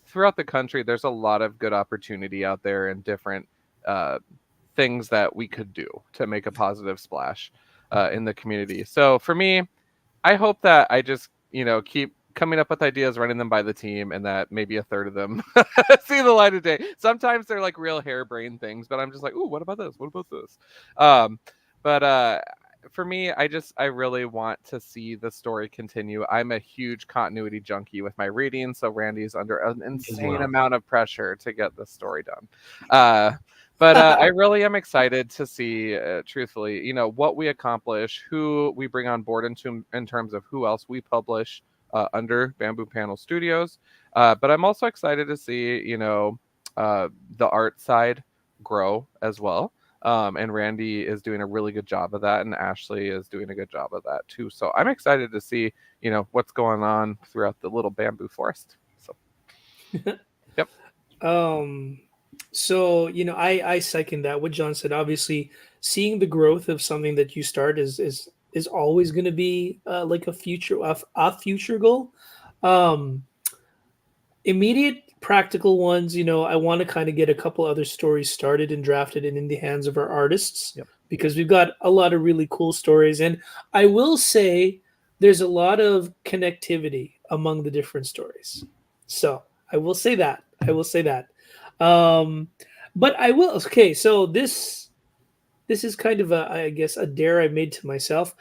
throughout the country, there's a lot of good opportunity out there and different things that we could do to make a positive splash in the community. So for me, I hope that I just keep coming up with ideas, running them by the team, and that maybe a third of them see the light of day. Sometimes they're like real harebrained things, but I'm just like, ooh, what about this? What about this? But for me, I really want to see the story continue. I'm a huge continuity junkie with my reading, so Randy's under an insane amount of pressure to get the story done. But I really am excited to see, truthfully, what we accomplish, who we bring on board in terms of who else we publish under Bamboo Panel Studios. But I'm also excited to see, the art side grow as well. And Randy is doing a really good job of that, and Ashley is doing a good job of that too. So I'm excited to see, what's going on throughout the little bamboo forest. So, yep. So, I second that. What John said. Obviously, seeing the growth of something that you start is always going to be like a future goal. Immediate practical ones, I want to kind of get a couple other stories started and drafted and in the hands of our artists, because we've got a lot of really cool stories. And I will say there's a lot of connectivity among the different stories. So I will say that. But I will. Okay, so this is kind of I guess a dare I made to myself.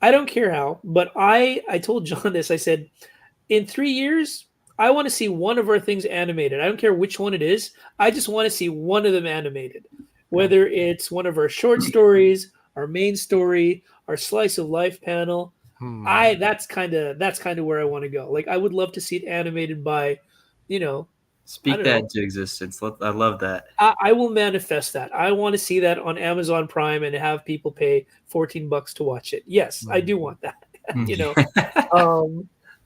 I don't care how, but I told John this. I said, in 3 years, I want to see one of our things animated. I don't care which one it is. I just want to see one of them animated. Whether it's one of our short stories, our main story, our slice of life panel. That's kind of where I want to go. Like I would love to see it animated by, Speak that into existence. I love that. I will manifest that. I want to see that on Amazon Prime and have people pay $14 to watch it. Yes, I do want that.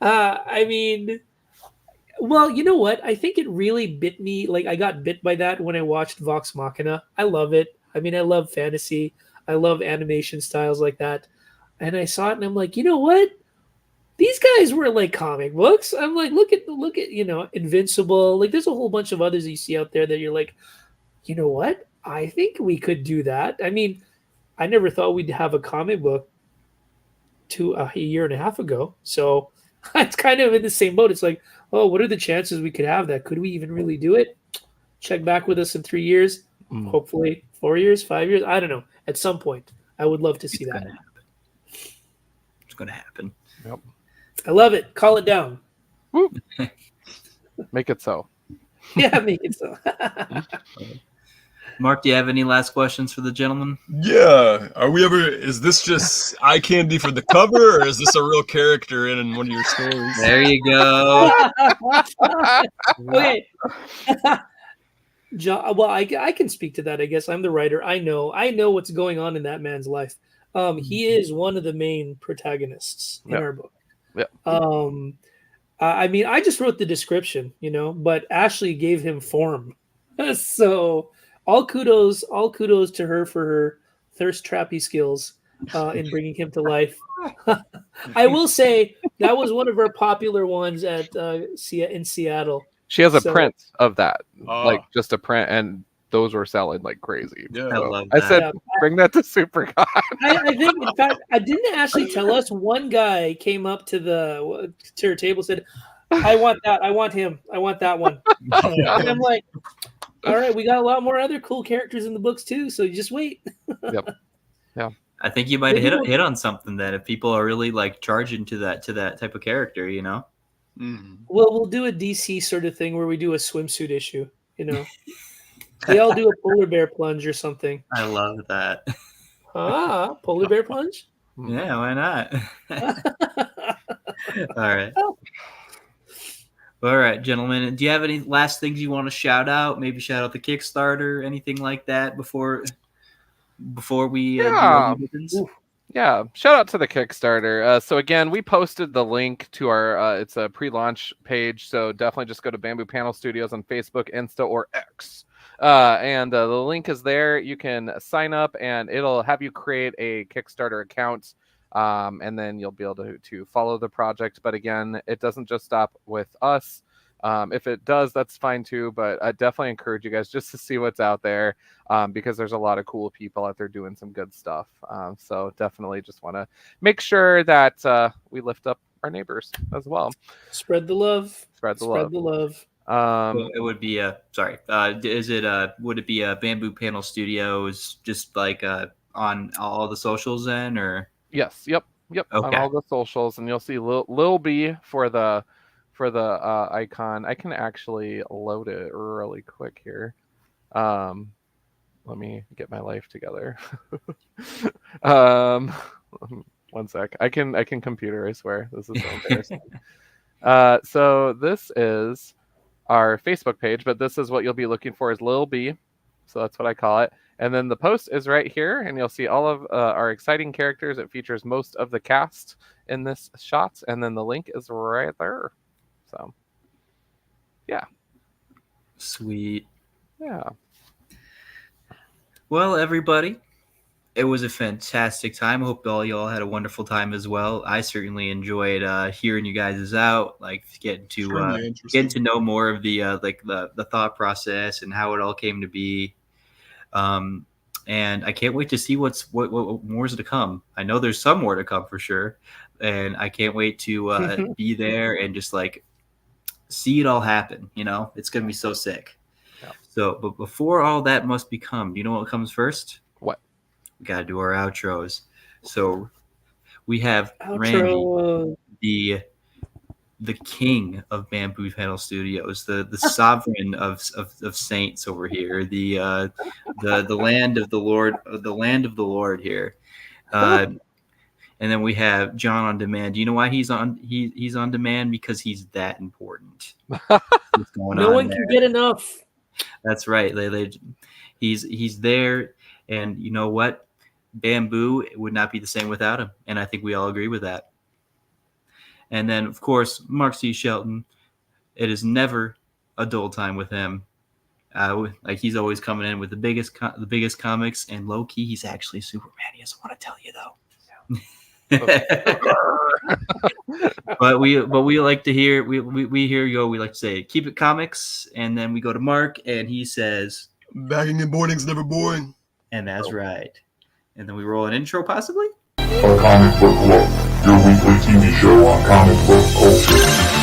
I mean, well, you know what? I think it really bit me. Like I got bit by that when I watched Vox Machina. I love it. I mean, I love fantasy. I love animation styles like that. And I saw it and I'm like, you know what? These guys were like comic books. I'm like, look at Invincible. Like there's a whole bunch of others you see out there that you're like, you know what? I think we could do that. I mean, I never thought we'd have a comic book a year and a half ago. So it's kind of in the same boat. It's like, oh, what are the chances we could have that? Could we even really do it? Check back with us in 3 years, hopefully 4 years, 5 years. I don't know. At some point, I would love to see that. It's going to happen. Yep. I love it. Call it down. Make it so. Yeah, make it so. Mark, do you have any last questions for the gentleman? Yeah. Is this just eye candy for the cover, or is this a real character in one of your stories? There you go. Okay. John, well, I can speak to that. I guess I'm the writer. I know what's going on in that man's life. He is one of the main protagonists in Yeah. our book. Yeah. I mean, I just wrote the description, but Ashley gave him form. So all kudos to her for her thirst trappy skills in bringing him to life. I will say that was one of our popular ones at in Seattle. She has a So- print of that, Oh. like just a print, and those were selling like crazy. Yeah. I So love I that. said, Yeah. bring that to SuperCon. I think, in fact, I didn't actually tell us. One guy came up to her table, said, "I want that. I want him. I want that one." And I'm like, "All right, we got a lot more other cool characters in the books too. So you just wait." I think you might have Maybe hit on something then if people are really like charging to that type of character, you know. Mhm. Well, we'll do a DC sort of thing where we do a swimsuit issue. They all do a polar bear plunge or something. I love that. Polar bear plunge. Yeah, why not? All right, gentlemen. Do you have any last things you want to shout out? Maybe shout out the Kickstarter, anything like that before we do Yeah. our business? Yeah, shout out to the Kickstarter. So again, we posted the link to our it's a pre-launch page, so definitely just go to Bamboo Panel Studios on Facebook, Insta, or X. And the link is there. You can sign up and it'll have you create a Kickstarter account. And then you'll be able to follow the project. But again, it doesn't just stop with us. If it does, that's fine too. But I definitely encourage you guys just to see what's out there because there's a lot of cool people out there doing some good stuff. So definitely just want to make sure that we lift up our neighbors as well. Spread the love. Spread the Spread the love. love. So it would be would it be Bamboo Panel Studios just like on all the socials then, or Yes. Yep. On Okay. all the socials, and you'll see Lil B for the icon. I can actually load it really quick here. Let me get my life together. 1 sec. I can computer. I swear this is so embarrassing. So this is our Facebook page, but this is what you'll be looking for is Lil B. So that's what I call it. And then the post is right here, and you'll see all of our exciting characters. It features most of the cast in this shot, and then the link is right there. So, sweet. yeah. Well, everybody, it was a fantastic time. I hope all y'all had a wonderful time as well. I certainly enjoyed hearing you guys out, like getting Extremely interesting. to know more of the the thought process and how it all came to be. And I can't wait to see what more's to come. I know there's some more to come for sure, and I can't wait to be there and just like see it all happen. It's gonna be so sick. Yeah. So, but before all that must become, do you know what comes first? What? We gotta do our outros. So we have Randy, Outro. the king of Bamboo Panel Studios, the sovereign of saints over here, the land of the Lord here, and then we have John on demand. Do you know why he's on demand? Because he's that important. What's going No on one there? can get enough. That's right. He's there, and you know what? Bamboo would not be the same without him, and I think we all agree with that. And then, of course, Mark C. Shelton. It is never a dull time with him. Like he's always coming in with the biggest comics, and low key, he's actually Superman. He doesn't want to tell you though. but we like to hear we hear you. We like to say keep it comics, and then we go to Mark, and he says, Bagging and boarding's never boring. and that's right. And then we roll an intro, possibly. A Comic Book Club, your weekly TV show on comic book culture.